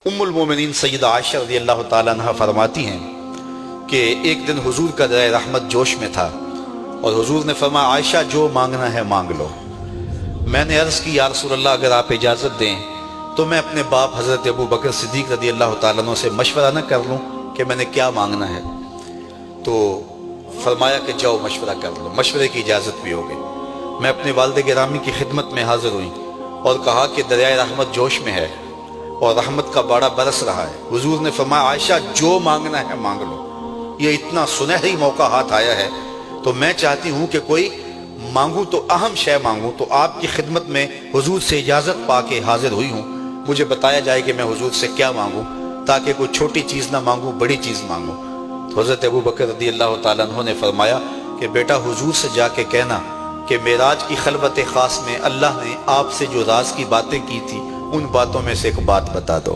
ام المومنین سیدہ عائشہ رضی اللہ تعالیٰ عنہ فرماتی ہیں کہ ایک دن حضور کا دریا رحمت جوش میں تھا اور حضور نے فرمایا عائشہ جو مانگنا ہے مانگ لو۔ میں نے عرض کی یا رسول اللہ اگر آپ اجازت دیں تو میں اپنے باپ حضرت ابو بکر صدیق رضی اللہ تعالیٰ عنہ سے مشورہ نہ کر لوں کہ میں نے کیا مانگنا ہے؟ تو فرمایا کہ جاؤ مشورہ کر لو، مشورے کی اجازت بھی ہو گئی۔ میں اپنے والد گرامی کی خدمت میں حاضر ہوئی اور کہا کہ دریائے رحمت جوش میں ہے اور رحمت کا باڑا برس رہا ہے۔ حضور نے فرمایا عائشہ جو مانگنا ہے مانگ لو، یہ اتنا سنہری موقع ہاتھ آیا ہے تو میں چاہتی ہوں کہ کوئی مانگوں تو اہم شے مانگوں، تو آپ کی خدمت میں حضور سے اجازت پا کے حاضر ہوئی ہوں، مجھے بتایا جائے کہ میں حضور سے کیا مانگوں تاکہ کوئی چھوٹی چیز نہ مانگوں بڑی چیز مانگوں۔ تو حضرت ابو بکر رضی اللہ تعالیٰ عنہ نے فرمایا کہ بیٹا حضور سے جا کے کہنا کہ معراج کی خلوت خاص میں اللہ نے آپ سے جو راز کی باتیں کی تھی ان باتوں میں سے ایک بات بتا دو۔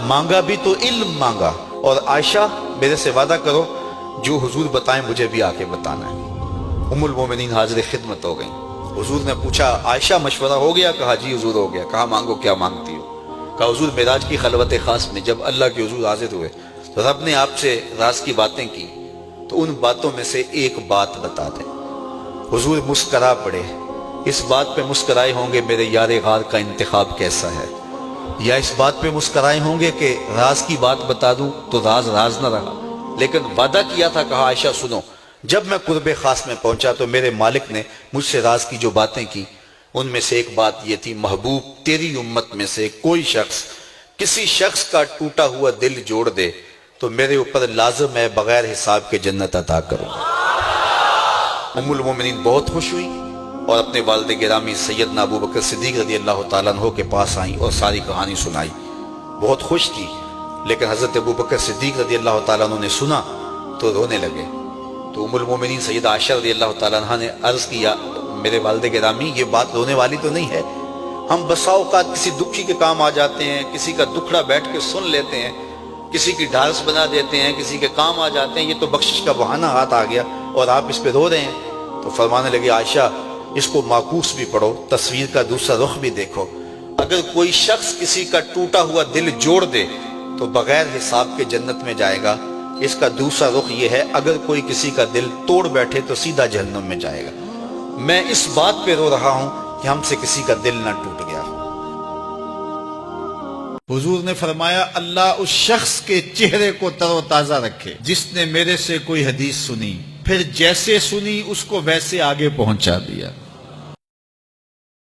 مانگا بھی تو علم مانگا، اور عائشہ میرے سے وعدہ کرو جو حضور بتائیں مجھے بھی آ کے بتانا ہے۔ ام المومنین حاضر خدمت ہو گئیں۔ حضور نے پوچھا عائشہ مشورہ ہو گیا؟ کہا جی حضور ہو گیا۔ کہا مانگو کیا مانگتی ہو؟ کہا حضور معراج کی خلوت خاص میں جب اللہ کے حضور حاضر ہوئے تو رب نے آپ سے راز کی باتیں کی تو ان باتوں میں سے ایک بات بتا دیں۔ حضور مسکرا پڑے۔ اس بات پہ مسکرائے ہوں گے میرے یار غار کا انتخاب کیسا ہے، یا اس بات پہ مسکرائے ہوں گے کہ راز کی بات بتا دوں تو راز راز نہ رہا، لیکن وعدہ کیا تھا۔ کہا عائشہ سنو، جب میں قرب خاص میں پہنچا تو میرے مالک نے مجھ سے راز کی جو باتیں کی ان میں سے ایک بات یہ تھی، محبوب تیری امت میں سے کوئی شخص کسی شخص کا ٹوٹا ہوا دل جوڑ دے تو میرے اوپر لازم ہے بغیر حساب کے جنت عطا کروں۔ ام المومنین بہت خوش ہوئی اور اپنے والد گرامی سیدنا ابو بکر صدیق رضی اللہ تعالیٰ عنہ کے پاس آئیں اور ساری کہانی سنائی۔ بہت خوش تھی، لیکن حضرت ابو بکر صدیق رضی اللہ تعالیٰ عنہ نے سنا تو رونے لگے۔ تو ام المومنین سیدہ عائشہ رضی اللہ تعالیٰ عنہ نے عرض کیا میرے والد گرامی یہ بات رونے والی تو نہیں ہے، ہم بسا اوقات کسی دکھی کے کام آ جاتے ہیں، کسی کا دکھڑا بیٹھ کے سن لیتے ہیں، کسی کی ڈھارس بنا دیتے ہیں، کسی کے کام آ جاتے ہیں، یہ تو بخشش کا بہانہ ہاتھ آ گیا اور آپ اس پہ رو رہے ہیں۔ تو فرمانے لگے عائشہ اس کو معکوس بھی پڑھو، تصویر کا دوسرا رخ بھی دیکھو، اگر کوئی شخص کسی کا ٹوٹا ہوا دل جوڑ دے تو بغیر حساب کے جنت میں جائے گا، اس کا دوسرا رخ یہ ہے اگر کوئی کسی کا دل توڑ بیٹھے تو سیدھا جہنم میں جائے گا۔ میں اس بات پہ رو رہا ہوں کہ ہم سے کسی کا دل نہ ٹوٹ گیا۔ حضور نے فرمایا اللہ اس شخص کے چہرے کو تر و تازہ رکھے جس نے میرے سے کوئی حدیث سنی، پھر جیسے سنی اس کو ویسے آگے پہنچا دیا۔